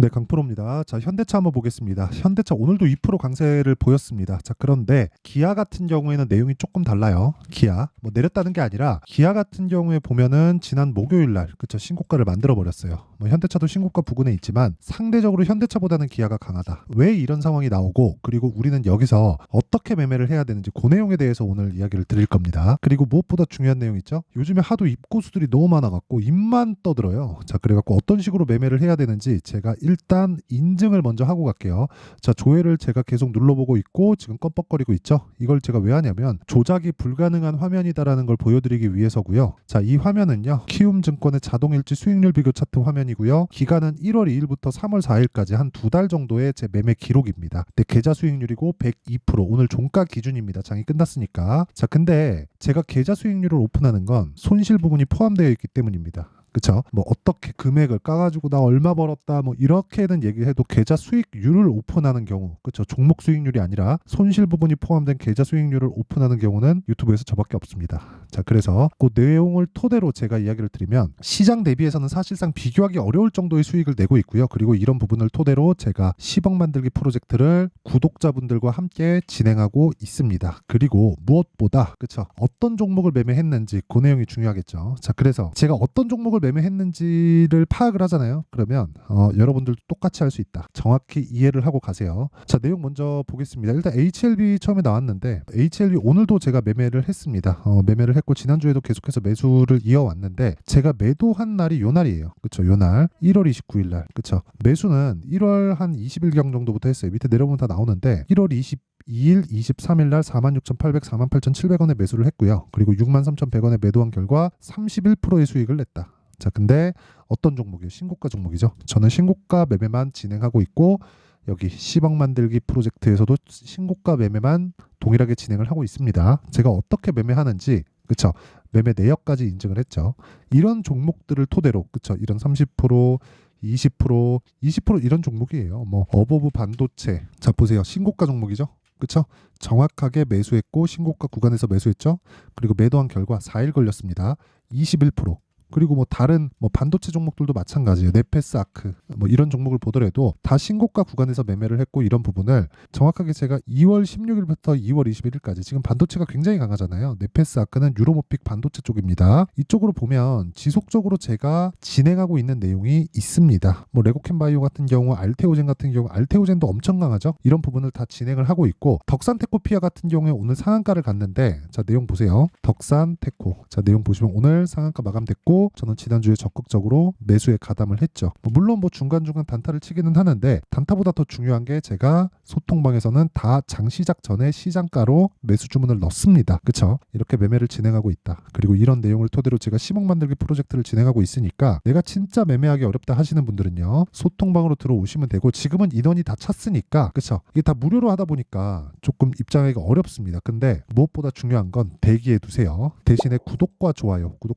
네, 강프로입니다. 자, 현대차 한번 보겠습니다. 현대차 오늘도 2% 강세를 보였습니다. 자, 그런데 기아 같은 경우에는 내용이 조금 달라요. 기아 뭐 내렸다는 게 아니라 기아 같은 경우에 보면은 지난 목요일 날 그쵸 신고가를 만들어 버렸어요. 뭐 현대차도 신고가 부근에 있지만 상대적으로 현대차보다는 기아가 강하다. 왜 이런 상황이 나오고 그리고 우리는 여기서 어떻게 매매를 해야 되는지 그 내용에 대해서 오늘 이야기를 드릴 겁니다. 그리고 무엇보다 중요한 내용 있죠? 요즘에 하도 입고수들이 너무 많아갖고 입만 떠들어요. 자, 그래갖고 어떤 식으로 매매를 해야 되는지 제가 일단 인증을 먼저 하고 갈게요. 자, 조회를 제가 계속 눌러보고 있고 지금 껌뻑거리고 있죠. 이걸 제가 왜 하냐면 조작이 불가능한 화면이다라는 걸 보여드리기 위해서고요. 자, 이 화면은요 키움증권의 자동일지 수익률 비교 차트 화면이고요. 기간은 1월 2일부터 3월 4일까지 한 두 달 정도의 제 매매 기록입니다. 근데 계좌 수익률이고 102% 오늘 종가 기준입니다. 장이 끝났으니까. 자, 근데 제가 계좌 수익률을 오픈하는 건 손실 부분이 포함되어 있기 때문입니다. 그쵸? 뭐 어떻게 금액을 까가지고 나 얼마 벌었다 뭐 이렇게는 얘기해도 계좌 수익률을 오픈하는 경우 그쵸? 종목 수익률이 아니라 손실 부분이 포함된 계좌 수익률을 오픈하는 경우는 유튜브에서 저밖에 없습니다. 자, 그래서 그 내용을 토대로 제가 이야기를 드리면 시장 대비해서는 사실상 비교하기 어려울 정도의 수익을 내고 있고요. 그리고 이런 부분을 토대로 제가 10억 만들기 프로젝트를 구독자분들과 함께 진행하고 있습니다. 그리고 무엇보다 그쵸? 어떤 종목을 매매했는지 그 내용이 중요하겠죠. 자, 그래서 제가 어떤 종목을 매매했는지를 파악을 하잖아요. 그러면 여러분들도 똑같이 할 수 있다. 정확히 이해를 하고 가세요. 자, 내용 먼저 보겠습니다. 일단 HLB 처음에 나왔는데 HLB 오늘도 제가 매매를 했습니다. 매매를 했고 지난주에도 계속해서 매수를 이어왔는데 제가 매도한 날이 요 날이에요. 그쵸? 요 날 1월 29일 날. 그쵸? 매수는 1월 한 20일경 정도부터 했어요. 밑에 내려보면 다 나오는데 1월 2일 23일 날 46,800, 48,700원에 매수를 했고요. 그리고 63,100원에 매도한 결과 31%의 수익을 냈다. 자, 근데 어떤 종목이요? 신고가 종목이죠. 저는 신고가 매매만 진행하고 있고 여기 10억 만들기 프로젝트에서도 신고가 매매만 동일하게 진행을 하고 있습니다. 제가 어떻게 매매하는지 그쵸? 매매 내역까지 인증을 했죠. 이런 종목들을 토대로 그쵸? 이런 30%, 20% 이런 종목이에요. 뭐 어버브 반도체. 자, 보세요. 신고가 종목이죠. 그쵸? 정확하게 매수했고 신고가 구간에서 매수했죠. 그리고 매도한 결과 4일 걸렸습니다. 21%. 그리고 뭐 다른 뭐 반도체 종목들도 마찬가지예요. 네페스 아크 뭐 이런 종목을 보더라도 다 신고가 구간에서 매매를 했고 이런 부분을 정확하게 제가 2월 16일부터 2월 21일까지 지금 반도체가 굉장히 강하잖아요. 네페스 아크는 유로모픽 반도체 쪽입니다. 이쪽으로 보면 지속적으로 제가 진행하고 있는 내용이 있습니다. 뭐 레고캠바이오 같은 경우 알테오젠 같은 경우 알테오젠도 엄청 강하죠. 이런 부분을 다 진행을 하고 있고 덕산테코피아 같은 경우에 오늘 상한가를 갔는데 자, 내용 보세요. 덕산테코 자, 내용 보시면 오늘 상한가 마감됐고 저는 지난주에 적극적으로 매수에 가담을 했죠. 물론 뭐 중간중간 단타를 치기는 하는데 단타보다 더 중요한 게 제가 소통방에서는 다 장시작 전에 시장가로 매수 주문을 넣습니다. 그쵸? 이렇게 매매를 진행하고 있다. 그리고 이런 내용을 토대로 제가 10억 만들기 프로젝트를 진행하고 있으니까 내가 진짜 매매하기 어렵다 하시는 분들은요. 소통방으로 들어오시면 되고 지금은 인원이 다 찼으니까 그쵸? 이게 다 무료로 하다 보니까 조금 입장하기가 어렵습니다. 근데 무엇보다 중요한 건 대기해 두세요. 대신에 구독과 좋아요 꼭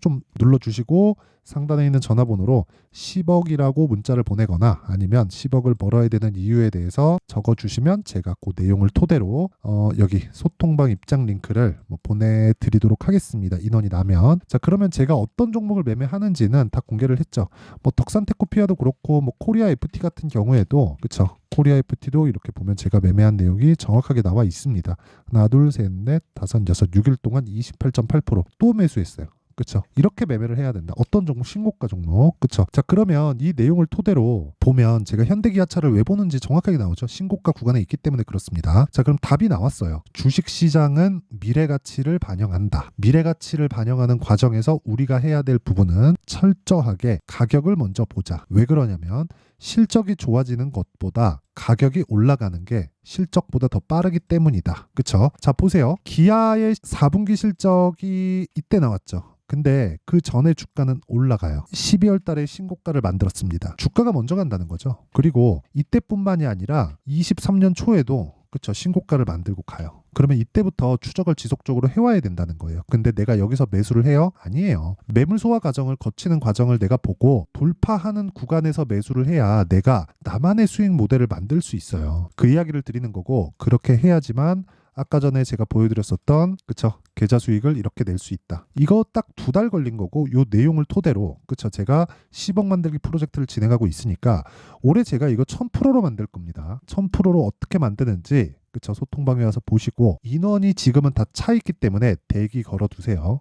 좀 눌러주시고 상단에 있는 전화번호로 10억이라고 문자를 보내거나 아니면 10억을 벌어야 되는 이유에 대해서 적어주시면 제가 그 내용을 토대로 여기 소통방 입장 링크를 뭐 보내드리도록 하겠습니다. 인원이 나면. 자, 그러면 제가 어떤 종목을 매매하는지는 다 공개를 했죠. 뭐 덕산테코피아도 그렇고 뭐 코리아 FT 같은 경우에도 그쵸. 코리아 FT도 이렇게 보면 제가 매매한 내용이 정확하게 나와 있습니다. 하나, 둘, 셋, 넷, 다섯, 여섯, 6일 동안 28.8%또 매수했어요. 그쵸? 이렇게 매매를 해야 된다. 어떤 종목? 신고가 종목. 그쵸? 자, 그러면 이 내용을 토대로 보면 제가 현대기아차를 왜 보는지 정확하게 나오죠. 신고가 구간에 있기 때문에 그렇습니다. 자, 그럼 답이 나왔어요. 주식시장은 미래가치를 반영한다. 미래가치를 반영하는 과정에서 우리가 해야 될 부분은 철저하게 가격을 먼저 보자. 왜 그러냐면 실적이 좋아지는 것보다 가격이 올라가는 게 실적보다 더 빠르기 때문이다. 그쵸? 자, 보세요. 기아의 4분기 실적이 이때 나왔죠. 근데 그 전에 주가는 올라가요. 12월 달에 신고가를 만들었습니다. 주가가 먼저 간다는 거죠. 그리고 이때뿐만이 아니라 23년 초에도 그쵸 신고가를 만들고 가요. 그러면 이때부터 추적을 지속적으로 해와야 된다는 거예요. 근데 내가 여기서 매수를 해요? 아니에요. 매물 소화 과정을 거치는 과정을 내가 보고 돌파하는 구간에서 매수를 해야 내가 나만의 수익 모델을 만들 수 있어요. 그 이야기를 드리는 거고 그렇게 해야지만 아까 전에 제가 보여드렸었던 그쵸 계좌 수익을 이렇게 낼 수 있다. 이거 딱 2달 걸린 거고 요 내용을 토대로 그쵸 제가 10억 만들기 프로젝트를 진행하고 있으니까 올해 제가 이거 1000%로 만들 겁니다. 1000%로 어떻게 만드는지 그쵸 소통방에 와서 보시고 인원이 지금은 다 차 있기 때문에 대기 걸어 두세요.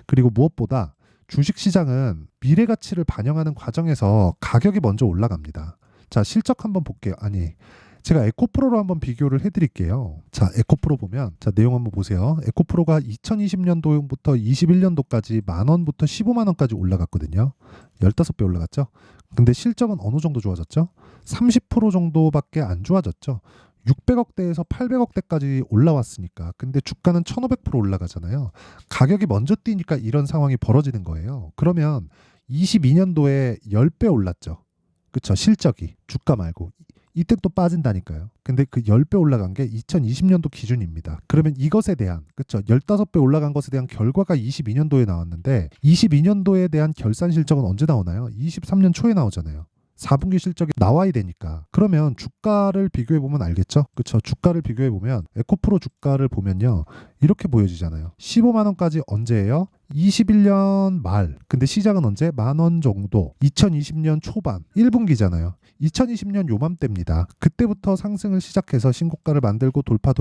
그리고 무엇보다 주식시장은 미래 가치를 반영하는 과정에서 가격이 먼저 올라갑니다. 자, 실적 한번 볼게요. 아니, 제가 에코프로로 한번 비교를 해드릴게요. 자, 에코프로 보면, 자, 내용 한번 보세요. 에코프로가 2020년도부터 21년도까지 만원부터 15만원까지 올라갔거든요. 15배 올라갔죠? 근데 실적은 어느 정도 좋아졌죠? 30% 정도밖에 안 좋아졌죠? 600억대에서 800억대까지 올라왔으니까. 근데 주가는 1500% 올라가잖아요. 가격이 먼저 뛰니까 이런 상황이 벌어지는 거예요. 그러면 22년도에 10배 올랐죠. 그쵸? 실적이. 주가 말고. 이때 또 빠진다니까요. 근데 그 10배 올라간 게 2020년도 기준입니다. 그러면 이것에 대한, 그쵸? 15배 올라간 것에 대한 결과가 22년도에 나왔는데 22년도에 대한 결산 실적은 언제 나오나요? 23년 초에 나오잖아요. 4분기 실적이 나와야 되니까. 그러면 주가를 비교해 보면 알겠죠? 그쵸? 주가를 비교해 보면 에코프로 주가를 보면요. 이렇게 보여지잖아요. 15만 원까지 언제예요? 21년 말. 근데 시작은 언제? 만원 정도. 2020년 초반. 1분기잖아요. 2020년 요맘때입니다. 그때부터 상승을 시작해서 신고가를 만들고 돌파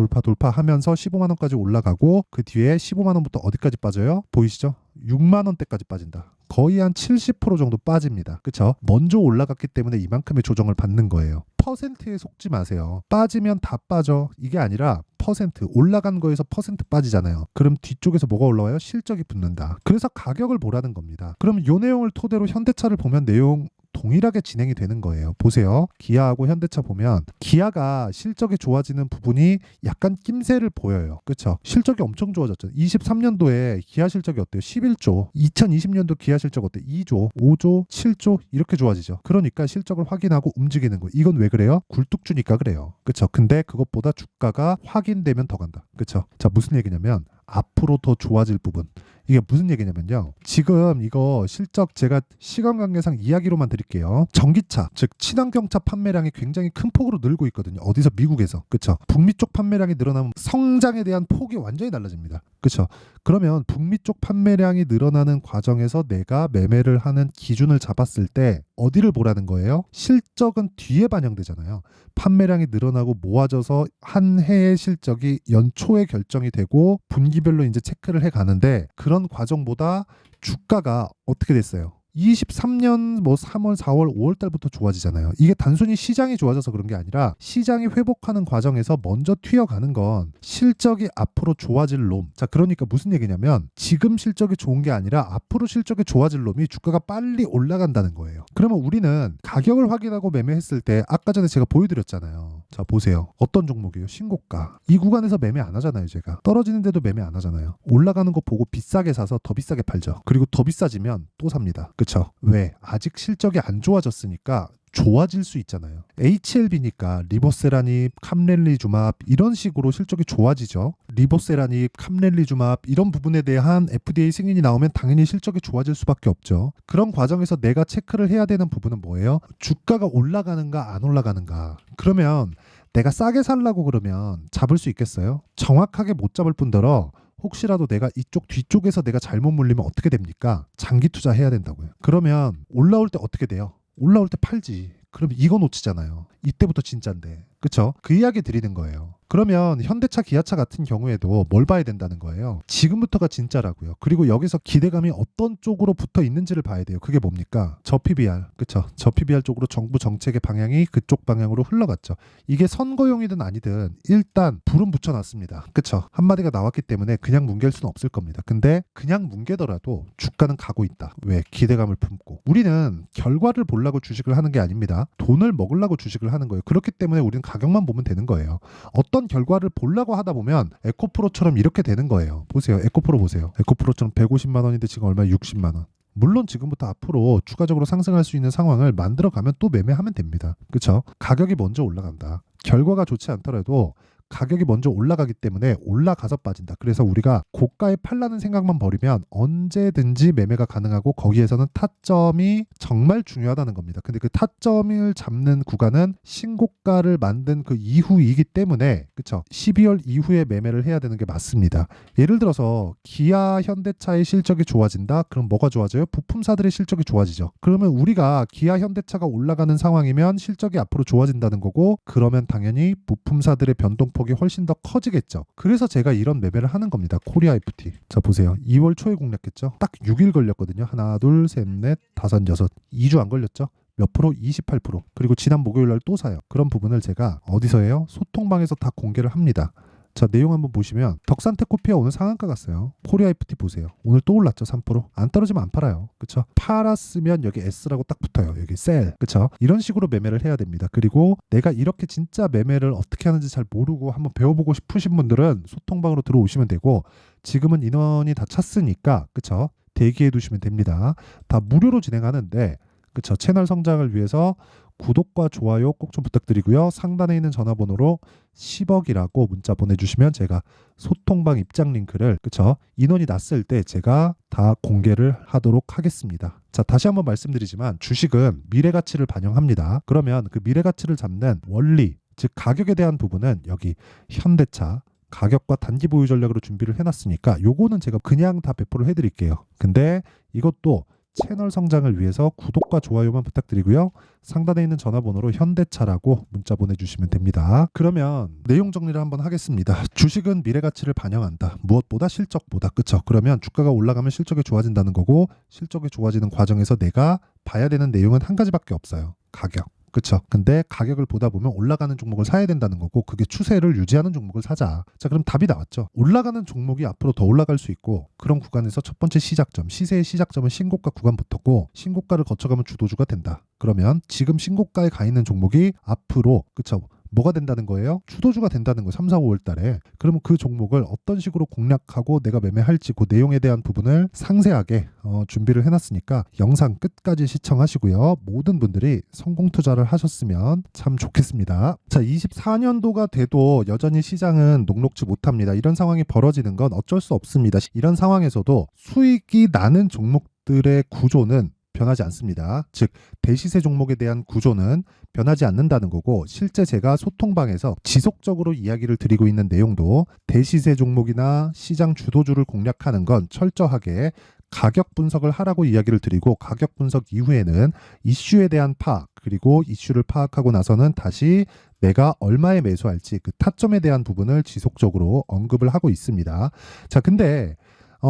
하면서 15만 원까지 올라가고 그 뒤에 15만 원부터 어디까지 빠져요? 보이시죠? 6만 원대까지 빠진다. 거의 한 70% 정도 빠집니다. 그쵸? 먼저 올라갔기 때문에 이만큼의 조정을 받는 거예요. 퍼센트에 속지 마세요. 빠지면 다 빠져. 이게 아니라 퍼센트, 올라간 거에서 퍼센트 빠지잖아요. 그럼 뒤쪽에서 뭐가 올라와요? 실적이 붙는다. 그래서 가격을 보라는 겁니다. 그럼 이 내용을 토대로 현대차를 보면 내용 동일하게 진행이 되는 거예요. 보세요. 기아하고 현대차 보면 기아가 실적이 좋아지는 부분이 약간 낌새를 보여요. 그렇죠? 실적이 엄청 좋아졌죠. 23년도에 기아 실적이 어때요? 11조. 2020년도 기아 실적 어때요? 2조, 5조, 7조 이렇게 좋아지죠. 그러니까 실적을 확인하고 움직이는 거예요. 이건 왜 그래요? 굴뚝 주니까 그래요. 그렇죠? 근데 그것보다 주가가 확인되면 더 간다. 그렇죠? 자, 무슨 얘기냐면 앞으로 더 좋아질 부분. 이게 무슨 얘기냐면요. 지금 이거 실적 제가 시간 관계상 이야기로만 드릴게요. 전기차, 즉 친환경차 판매량이 굉장히 큰 폭으로 늘고 있거든요. 어디서? 미국에서. 그렇죠? 북미 쪽 판매량이 늘어나면 성장에 대한 폭이 완전히 달라집니다. 그렇죠? 그러면 북미 쪽 판매량이 늘어나는 과정에서 내가 매매를 하는 기준을 잡았을 때 어디를 보라는 거예요? 실적은 뒤에 반영되잖아요. 판매량이 늘어나고 모아져서 한 해의 실적이 연초에 결정이 되고 분기별로 이제 체크를 해 가는데 그런 과정보다 주가가 어떻게 됐어요? 23년 뭐 3월, 4월, 5월 달부터 좋아지잖아요. 이게 단순히 시장이 좋아져서 그런 게 아니라 시장이 회복하는 과정에서 먼저 튀어가는 건 실적이 앞으로 좋아질 놈. 자, 그러니까 무슨 얘기냐면 지금 실적이 좋은 게 아니라 앞으로 실적이 좋아질 놈이 주가가 빨리 올라간다는 거예요. 그러면 우리는 가격을 확인하고 매매했을 때 아까 전에 제가 보여드렸잖아요. 자, 보세요. 어떤 종목이에요? 신고가. 이 구간에서 매매 안 하잖아요, 제가. 떨어지는데도 매매 안 하잖아요. 올라가는 거 보고 비싸게 사서 더 비싸게 팔죠. 그리고 더 비싸지면 또 삽니다. 그쵸? 왜? 아직 실적이 안 좋아졌으니까 좋아질 수 있잖아요. HLB니까 리보세라닙, 캄렐리주맙 이런 식으로 실적이 좋아지죠. 리보세라닙, 캄렐리주맙 이런 부분에 대한 FDA 승인이 나오면 당연히 실적이 좋아질 수밖에 없죠. 그런 과정에서 내가 체크를 해야 되는 부분은 뭐예요? 주가가 올라가는가 안 올라가는가. 그러면 내가 싸게 살라고 그러면 잡을 수 있겠어요? 정확하게 못 잡을 뿐더러 혹시라도 내가 이쪽 뒤쪽에서 내가 잘못 물리면 어떻게 됩니까? 장기 투자해야 된다고요. 그러면 올라올 때 어떻게 돼요? 올라올 때 팔지. 그럼 이거 놓치잖아요. 이때부터 진짜인데. 그쵸? 그 이야기 드리는 거예요. 그러면 현대차, 기아차 같은 경우에도 뭘 봐야 된다는 거예요. 지금부터가 진짜라고요. 그리고 여기서 기대감이 어떤 쪽으로 붙어 있는지를 봐야 돼요. 그게 뭡니까? 저 PBR. 그쵸? 저 PBR 쪽으로 정부 정책의 방향이 그쪽 방향으로 흘러갔죠. 이게 선거용이든 아니든 일단 불은 붙여놨습니다. 그쵸? 한마디가 나왔기 때문에 그냥 뭉갤 수는 없을 겁니다. 근데 그냥 뭉개더라도 주가는 가고 있다. 왜? 기대감을 품고. 우리는 결과를 보려고 주식을 하는 게 아닙니다. 돈을 먹으려고 주식을 하는 거예요. 그렇기 때문에 우리는 가격만 보면 되는 거예요. 어떤 결과를 보려고 하다 보면 에코프로처럼 이렇게 되는 거예요. 보세요. 에코프로 보세요. 에코프로처럼 150만 원인데 지금 얼마야? 60만 원. 물론 지금부터 앞으로 추가적으로 상승할 수 있는 상황을 만들어가면 또 매매하면 됩니다. 그렇죠? 가격이 먼저 올라간다. 결과가 좋지 않더라도 가격이 먼저 올라가기 때문에 올라가서 빠진다. 그래서 우리가 고가에 팔라는 생각만 버리면 언제든지 매매가 가능하고 거기에서는 타점이 정말 중요하다는 겁니다. 근데 그 타점을 잡는 구간은 신고가를 만든 그 이후이기 때문에 그쵸? 12월 이후에 매매를 해야 되는 게 맞습니다. 예를 들어서 기아, 현대차의 실적이 좋아진다? 그럼 뭐가 좋아져요? 부품사들의 실적이 좋아지죠. 그러면 우리가 기아, 현대차가 올라가는 상황이면 실적이 앞으로 좋아진다는 거고 그러면 당연히 부품사들의 변동폭이 훨씬 더 커지겠죠. 그래서 제가 이런 매매를 하는 겁니다. 코리아 FT. 자 보세요. 2월 초에 공략했죠. 딱 6일 걸렸거든요. 하나, 둘, 셋, 넷, 다섯, 여섯. 2주 안 걸렸죠. 몇 프로? 28%. 그리고 지난 목요일 날 또 사요. 그런 부분을 제가 어디서 해요? 소통방에서 다 공개를 합니다. 자 내용 한번 보시면 덕산테코피아 오늘 상한가 갔어요. 코리아 FT 보세요. 오늘 또 올랐죠. 3%. 안 떨어지면 안 팔아요. 그쵸? 팔았으면 여기 S라고 딱 붙어요. 여기 셀. 그쵸? 이런 식으로 매매를 해야 됩니다. 그리고 내가 이렇게 진짜 매매를 어떻게 하는지 잘 모르고 한번 배워보고 싶으신 분들은 소통방으로 들어오시면 되고 지금은 인원이 다 찼으니까 그쵸? 대기해 두시면 됩니다. 다 무료로 진행하는데 그쵸? 채널 성장을 위해서 구독과 좋아요 꼭 좀 부탁드리고요. 상단에 있는 전화번호로 10억이라고 문자 보내주시면 제가 소통방 입장 링크를 그쵸? 인원이 났을 때 제가 다 공개를 하도록 하겠습니다. 자 다시 한번 말씀드리지만 주식은 미래가치를 반영합니다. 그러면 그 미래가치를 잡는 원리 즉 가격에 대한 부분은 여기 현대차 가격과 단기 보유 전략으로 준비를 해놨으니까 요거는 제가 그냥 다 배포를 해드릴게요. 근데 이것도 채널 성장을 위해서 구독과 좋아요만 부탁드리고요. 상단에 있는 전화번호로 현대차라고 문자 보내주시면 됩니다. 그러면 내용 정리를 한번 하겠습니다. 주식은 미래가치를 반영한다. 무엇보다 실적보다. 그쵸? 그러면 주가가 올라가면 실적이 좋아진다는 거고 실적이 좋아지는 과정에서 내가 봐야 되는 내용은 한 가지밖에 없어요. 가격. 그쵸? 근데 가격을 보다 보면 올라가는 종목을 사야 된다는 거고 그게 추세를 유지하는 종목을 사자. 자 그럼 답이 나왔죠. 올라가는 종목이 앞으로 더 올라갈 수 있고 그런 구간에서 첫 번째 시작점, 시세의 시작점은 신고가 구간부터고 신고가를 거쳐가면 주도주가 된다. 그러면 지금 신고가에 가 있는 종목이 앞으로 그쵸? 뭐가 된다는 거예요? 주도주가 된다는 거예요. 3, 4, 5월 달에. 그러면 그 종목을 어떤 식으로 공략하고 내가 매매할지 그 내용에 대한 부분을 상세하게 준비를 해놨으니까 영상 끝까지 시청하시고요. 모든 분들이 성공 투자를 하셨으면 참 좋겠습니다. 자, 24년도가 돼도 여전히 시장은 녹록지 못합니다. 이런 상황이 벌어지는 건 어쩔 수 없습니다. 이런 상황에서도 수익이 나는 종목들의 구조는 변하지 않습니다. 즉 대시세 종목에 대한 구조는 변하지 않는다는 거고 실제 제가 소통방에서 지속적으로 이야기를 드리고 있는 내용도 대시세 종목이나 시장 주도주를 공략하는 건 철저하게 가격 분석을 하라고 이야기를 드리고 가격 분석 이후에는 이슈에 대한 파악 그리고 이슈를 파악하고 나서는 다시 내가 얼마에 매수할지 그 타점에 대한 부분을 지속적으로 언급을 하고 있습니다. 자 근데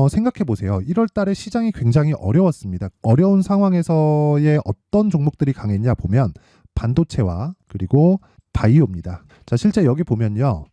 생각해 보세요. 1월 달에 시장이 굉장히 어려웠습니다. 어려운 상황에서의 어떤 종목들이 강했냐 보면 반도체와 그리고 바이오입니다. 자, 실제 여기 보면요.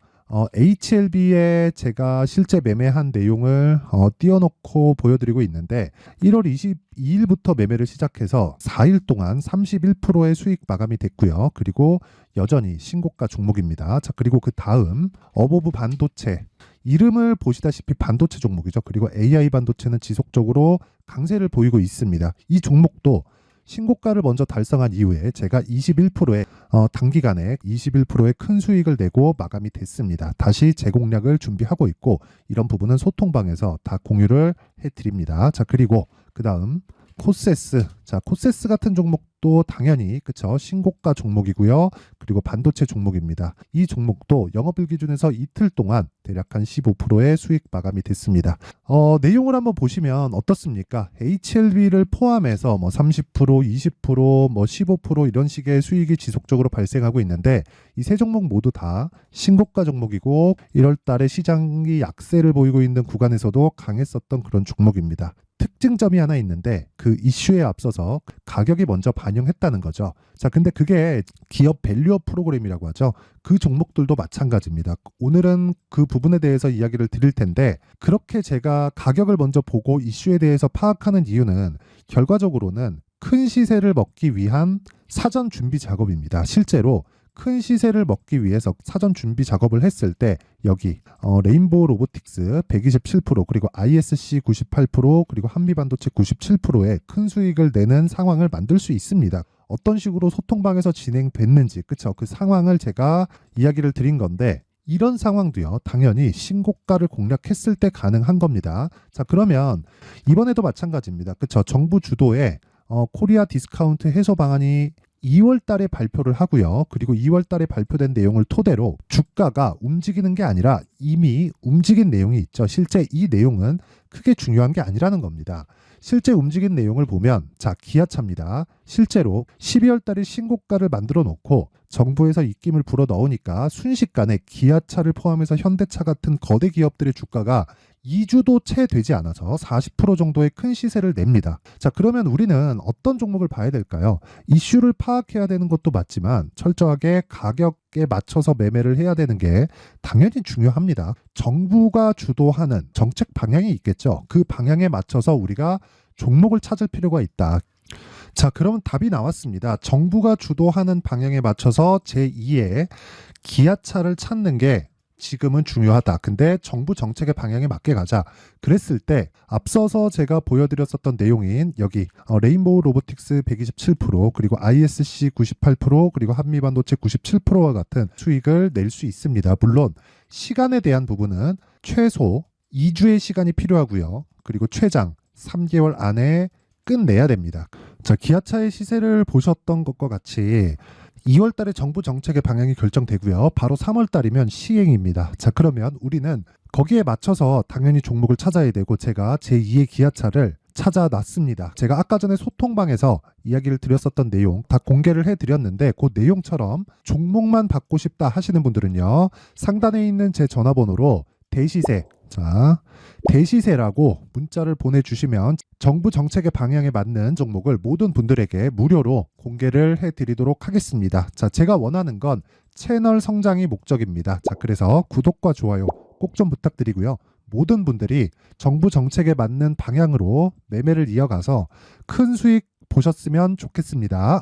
HLB에 제가 실제 매매한 내용을 띄워놓고 보여드리고 있는데 1월 22일부터 매매를 시작해서 4일 동안 31%의 수익 마감이 됐고요. 그리고 여전히 신고가 종목입니다. 자, 그리고 그 다음 어보브 반도체 이름을 보시다시피 반도체 종목이죠. 그리고 AI 반도체는 지속적으로 강세를 보이고 있습니다. 이 종목도 신고가를 먼저 달성한 이후에 제가 21%의 단기간에 21%의 큰 수익을 내고 마감이 됐습니다. 다시 재공략을 준비하고 있고 이런 부분은 소통방에서 다 공유를 해드립니다. 자 그리고 그 다음 코세스. 자 코세스 같은 종목도 당연히 그쵸 신고가 종목이고요. 그리고 반도체 종목입니다. 이 종목도 영업일 기준에서 이틀 동안 대략 한 15%의 수익 마감이 됐습니다. 내용을 한번 보시면 어떻습니까? HLB를 포함해서 뭐 30%, 20%, 뭐 15% 이런 식의 수익이 지속적으로 발생하고 있는데 이 세 종목 모두 다 신고가 종목이고 1월 달에 시장이 약세를 보이고 있는 구간에서도 강했었던 그런 종목입니다. 특징점이 하나 있는데 그 이슈에 앞서서 가격이 먼저 반영했다는 거죠. 자, 근데 그게 기업 밸류업 프로그램이라고 하죠. 그 종목들도 마찬가지입니다. 오늘은 그 부분에 대해서 이야기를 드릴 텐데 그렇게 제가 가격을 먼저 보고 이슈에 대해서 파악하는 이유는 결과적으로는 큰 시세를 먹기 위한 사전 준비 작업입니다. 실제로 큰 시세를 먹기 위해서 사전 준비 작업을 했을 때 여기 레인보우 로보틱스 127% 그리고 ISC 98% 그리고 한미반도체 97%의 큰 수익을 내는 상황을 만들 수 있습니다. 어떤 식으로 소통방에서 진행됐는지 그쵸? 그 상황을 제가 이야기를 드린 건데 이런 상황도요, 당연히 신고가를 공략했을 때 가능한 겁니다. 자, 그러면 이번에도 마찬가지입니다. 그쵸? 정부 주도의 코리아 디스카운트 해소 방안이 2월 달에 발표를 하고요. 그리고 2월 달에 발표된 내용을 토대로 주가가 움직이는 게 아니라 이미 움직인 내용이 있죠. 실제 이 내용은 크게 중요한 게 아니라는 겁니다. 실제 움직인 내용을 보면, 자, 기아차입니다. 실제로 12월 달에 신고가를 만들어 놓고 정부에서 입김을 불어 넣으니까 순식간에 기아차를 포함해서 현대차 같은 거대 기업들의 주가가 2주도 채 되지 않아서 40% 정도의 큰 시세를 냅니다. 자, 그러면 우리는 어떤 종목을 봐야 될까요? 이슈를 파악해야 되는 것도 맞지만 철저하게 가격에 맞춰서 매매를 해야 되는 게 당연히 중요합니다. 정부가 주도하는 정책 방향이 있겠죠. 그 방향에 맞춰서 우리가 종목을 찾을 필요가 있다. 자, 그러면 답이 나왔습니다. 정부가 주도하는 방향에 맞춰서 제2의 기아차를 찾는 게 지금은 중요하다. 근데 정부 정책의 방향에 맞게 가자. 그랬을 때 앞서서 제가 보여드렸었던 내용인 여기 레인보우 로보틱스 127% 그리고 ISC 98% 그리고 한미반도체 97%와 같은 수익을 낼 수 있습니다. 물론 시간에 대한 부분은 최소 2주의 시간이 필요하고요. 그리고 최장 3개월 안에 끝내야 됩니다. 자, 기아차의 시세를 보셨던 것과 같이 2월 달에 정부 정책의 방향이 결정되고요. 바로 3월 달이면 시행입니다. 자, 그러면 우리는 거기에 맞춰서 당연히 종목을 찾아야 되고 제가 제2의 기아차를 찾아놨습니다. 제가 아까 전에 소통방에서 이야기를 드렸었던 내용 다 공개를 해드렸는데 그 내용처럼 종목만 받고 싶다 하시는 분들은요. 상단에 있는 제 전화번호로 대시세, 자, 대시세라고 문자를 보내주시면 정부 정책의 방향에 맞는 종목을 모든 분들에게 무료로 공개를 해드리도록 하겠습니다. 자, 제가 원하는 건 채널 성장이 목적입니다. 자, 그래서 구독과 좋아요 꼭 좀 부탁드리고요. 모든 분들이 정부 정책에 맞는 방향으로 매매를 이어가서 큰 수익 보셨으면 좋겠습니다.